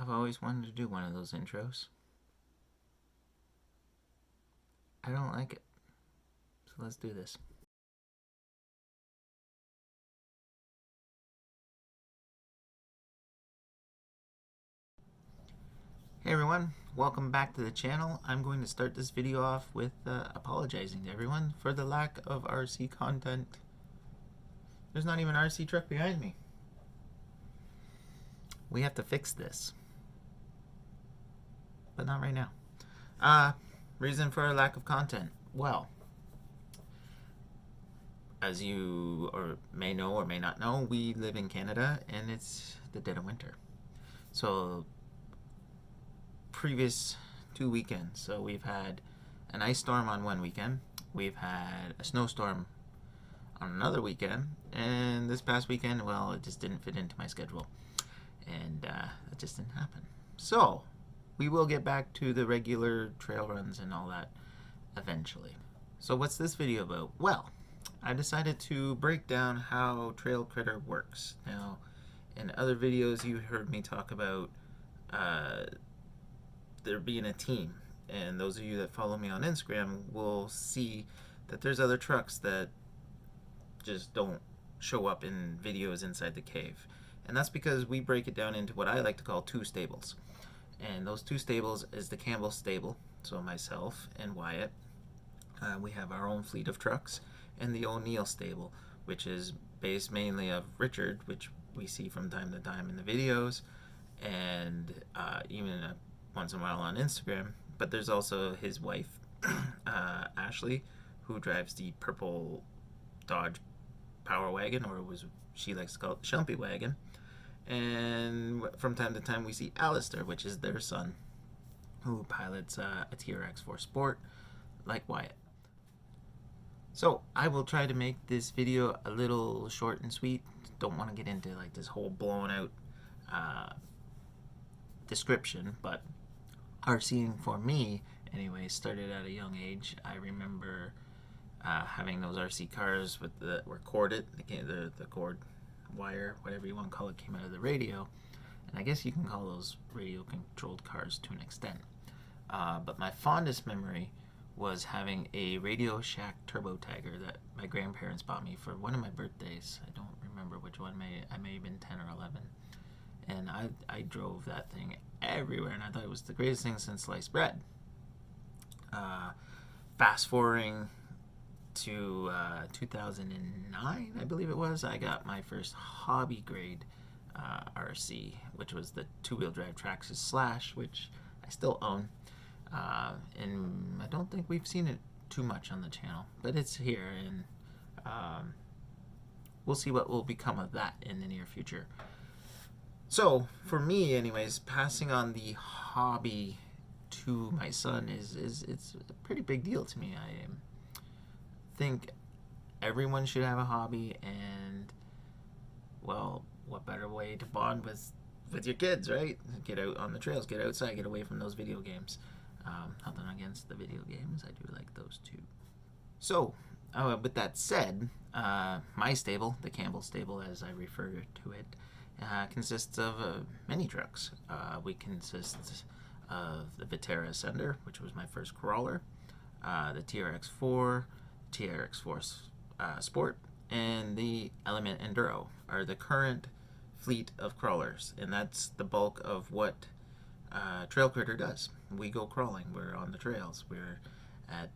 I've always wanted to do one of those intros. I don't like it. So let's do this. Hey everyone, welcome back to the channel. I'm going to start this video off with apologizing to everyone for the lack of RC content. There's not even an RC truck behind me. We have to fix this. But not right now. Reason for a lack of content. Well, as you may know or may not know, we live in Canada and it's the dead of winter. So previous 2 weekends, so we've had an ice storm on one weekend, we've had a snowstorm on another weekend, and this past weekend, well, it just didn't fit into my schedule, and it just didn't happen. So we will get back to the regular trail runs and all that eventually. So what's this video about? Well, I decided to break down how Trail Critter works. Now, in other videos you heard me talk about there being a team, and those of you that follow me on Instagram will see that there's other trucks that just don't show up in videos inside the cave, and that's because we break it down into what I like to call two stables, and those two stables is the Campbell stable, so myself and Wyatt, we have our own fleet of trucks, and the O'Neill stable, which is based mainly of Richard, which we see from time to time in the videos, and even once in a while on Instagram. But there's also his wife, Ashley, who drives the purple Dodge Power Wagon, or she likes to call it the Shumpy Wagon. And from time to time we see Alistair, which is their son, who pilots a TRX4 Sport, like Wyatt. So I will try to make this video a little short and sweet. Don't want to get into like this whole blown out description, but RCing for me anyway started at a young age. I remember having those RC cars with were corded, the cord wire, whatever you want to call it, came out of the radio, and I guess you can call those radio controlled cars to an extent. But my fondest memory was having a Radio Shack Turbo Tiger that my grandparents bought me for one of my birthdays. I don't remember which one. I may have been 10 or 11. And I drove that thing everywhere, and I thought it was the greatest thing since sliced bread. Fast forwarding to 2009, I believe it was, I got my first hobby grade RC, which was the two-wheel drive Traxxas Slash, which I still own. And I don't think we've seen it too much on the channel, but it's here, and we'll see what will become of that in the near future. So for me anyways, passing on the hobby to my son is it's a pretty big deal to me. I think everyone should have a hobby, and well, what better way to bond with your kids, right? Get out on the trails, get outside, get away from those video games. Nothing against the video games, I do like those too. So with that said, my stable, the Campbell stable as I refer to it, consists of many trucks. We consist of the Viterra Ascender, which was my first crawler, the TRX4, TRX4 Sport, and the Element Enduro are the current fleet of crawlers, and that's the bulk of what Trail Critter does. We go crawling, we're on the trails, we're at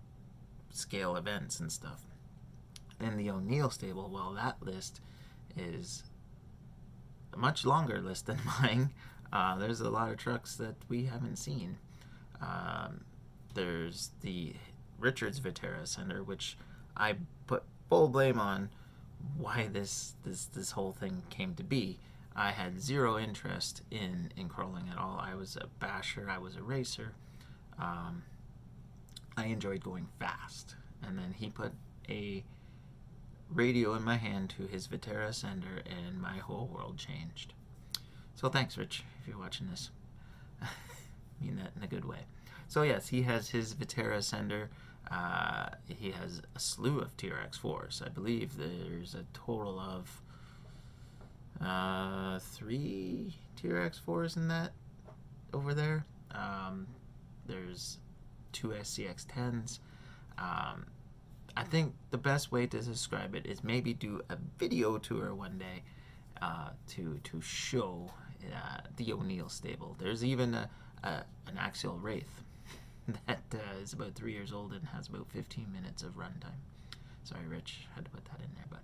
scale events and stuff. And the O'Neill stable, well, that list is a much longer list than mine. There's a lot of trucks that we haven't seen. There's the Richards Viterra Ascender, which I put full blame on why this whole thing came to be. I had zero interest in crawling at all. I was a basher, I was a racer. I enjoyed going fast. And then he put a radio in my hand to his Viterra Ascender, and my whole world changed. So thanks, Rich, if you're watching this. I mean that in a good way. So yes, he has his Viterra Ascender. He has a slew of TRX4s. I believe there's a total of 3 TRX4s in that over there. There's two SCX10s. I think the best way to describe it is maybe do a video tour one day to show the O'Neill stable. There's even an Axial Wraith that is about 3 years old and has about 15 minutes of runtime. Sorry, Rich, had to put that in there, but.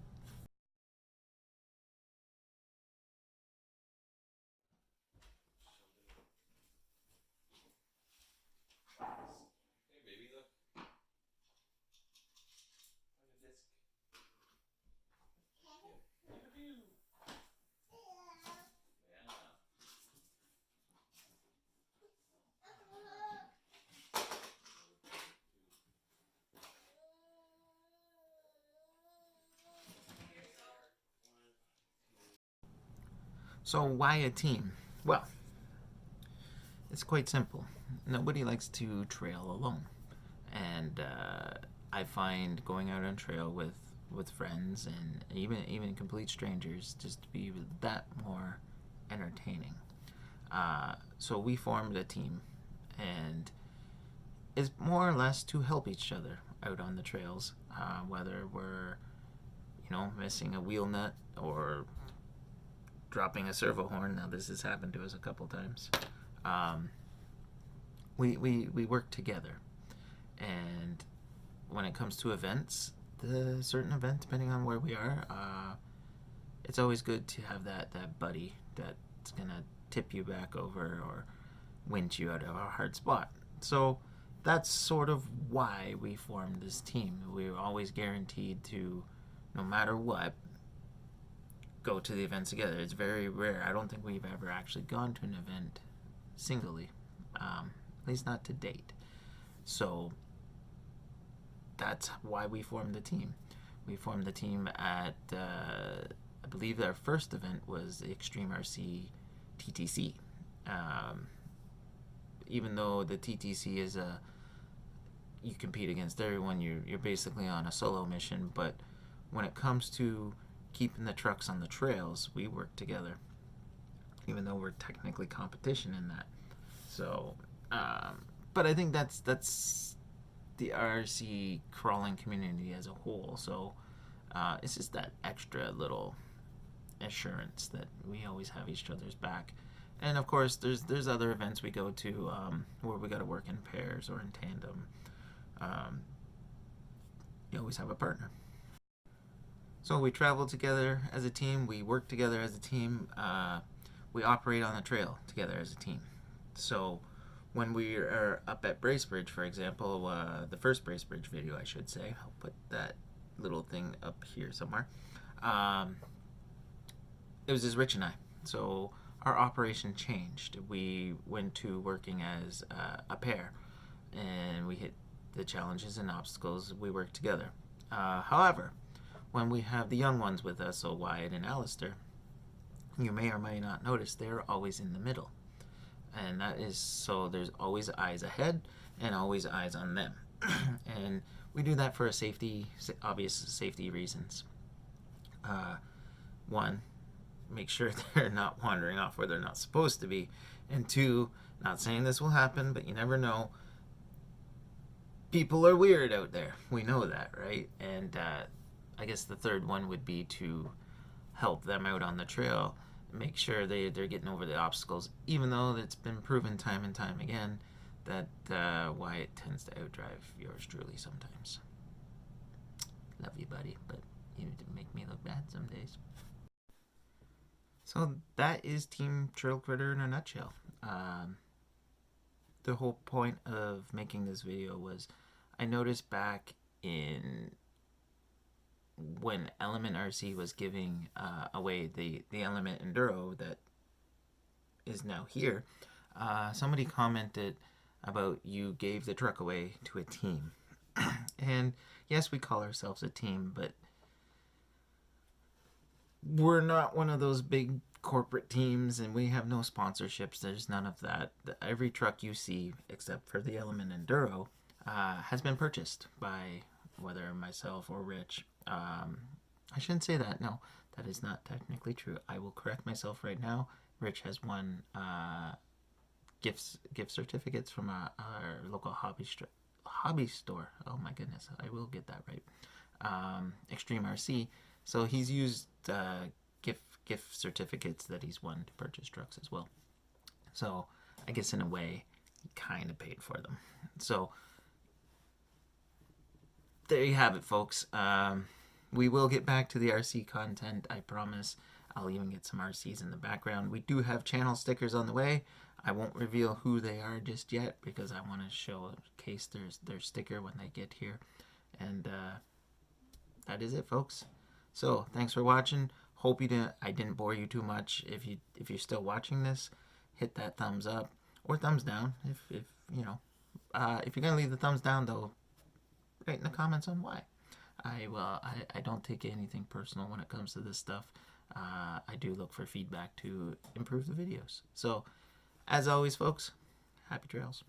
So why a team? Well, it's quite simple. Nobody likes to trail alone, and I find going out on trail with friends and even complete strangers just to be that more entertaining. So we formed a team, and it's more or less to help each other out on the trails, whether we're missing a wheel nut or dropping a servo horn. Now this has happened to us a couple times. We work together, and when it comes to events, the certain event, depending on where we are, it's always good to have that buddy that's gonna tip you back over or winch you out of a hard spot. So that's sort of why we formed this team. We were always guaranteed to, no matter what, go to the events together. It's very rare. I don't think we've ever actually gone to an event singly, at least not to date. So that's why we formed the team. We formed the team at, I believe our first event was the Extreme RC TTC. Even though the TTC is you compete against everyone, you're basically on a solo mission, but when it comes to keeping the trucks on the trails, we work together, even though we're technically competition in that. So, but I think that's the RC crawling community as a whole. So it's just that extra little assurance that we always have each other's back. And of course, there's other events we go to where we got to work in pairs or in tandem. You always have a partner. So we travel together as a team. We work together as a team. We operate on the trail together as a team. So when we are up at Bracebridge, for example, the first Bracebridge video, I should say, I'll put that little thing up here somewhere. It was just Rich and I. So our operation changed. We went to working as a pair, and we hit the challenges and obstacles. We worked together. However, when we have the young ones with us, so Wyatt and Alistair, you may or may not notice they're always in the middle. And that is so there's always eyes ahead and always eyes on them. And we do that for obvious safety reasons. One, make sure they're not wandering off where they're not supposed to be. And two, not saying this will happen, but you never know. People are weird out there. We know that, right? And I guess the third one would be to help them out on the trail, make sure they're getting over the obstacles, even though it's been proven time and time again that Wyatt tends to outdrive yours truly sometimes. Love you, buddy, but you make me look bad some days. So that is Team Trail Critter in a nutshell. The whole point of making this video was I noticed back in when Element RC was giving away the Element Enduro that is now here, somebody commented about you gave the truck away to a team. And yes, we call ourselves a team, but we're not one of those big corporate teams, and we have no sponsorships. There's none of that. Every truck you see, except for the Element Enduro, has been purchased by whether myself or Rich. I shouldn't say that. No, that is not technically true. I will correct myself right now. Rich has won gift certificates from our local hobby store. Oh my goodness, I will get that right. Extreme RC. So he's used gift certificates that he's won to purchase trucks as well. So I guess in a way, he kind of paid for them. So there you have it, folks. We will get back to the RC content, I promise. I'll even get some RCs in the background. We do have channel stickers on the way. I won't reveal who they are just yet because I want to show in case there's their sticker when they get here. And that is it, folks. So thanks for watching. Hope I didn't bore you too much. If you're still watching this, hit that thumbs up or thumbs down. If you know, if you're gonna leave the thumbs down though, write in the comments on why. I don't take anything personal when it comes to this stuff. I do look for feedback to improve the videos. So, as always, folks, happy trails.